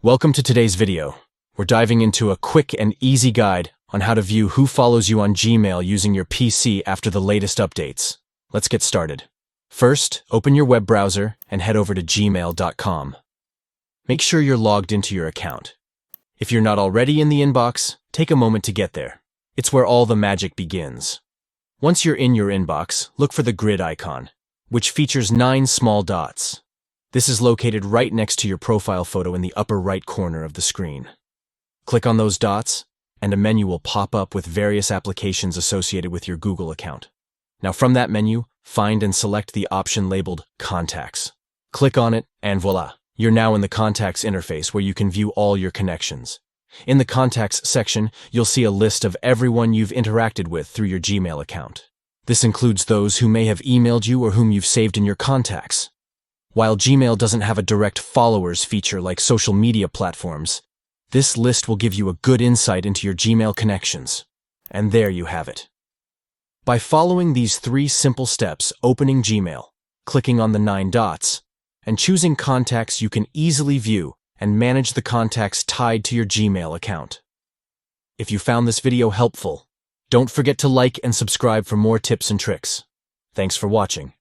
Welcome to today's video. We're diving into a quick and easy guide on how to view who follows you on Gmail using your PC after the latest updates. Let's get started. First, open your web browser and head over to gmail.com. Make sure you're logged into your account. If you're not already in the inbox, take a moment to get there. It's where all the magic begins. Once you're in your inbox, look for the grid icon, which features 9 small dots. This is located right next to your profile photo in the upper right corner of the screen. Click on those dots, and a menu will pop up with various applications associated with your Google account. Now from that menu, find and select the option labeled Contacts. Click on it, and voila! You're now in the Contacts interface where you can view all your connections. In the Contacts section, you'll see a list of everyone you've interacted with through your Gmail account. This includes those who may have emailed you or whom you've saved in your contacts. While Gmail doesn't have a direct followers feature like social media platforms, this list will give you a good insight into your Gmail connections. And there you have it. By following these 3 simple steps, opening Gmail, clicking on the 9 dots, and choosing contacts, you can easily view and manage the contacts tied to your Gmail account. If you found this video helpful, don't forget to like and subscribe for more tips and tricks. Thanks for watching.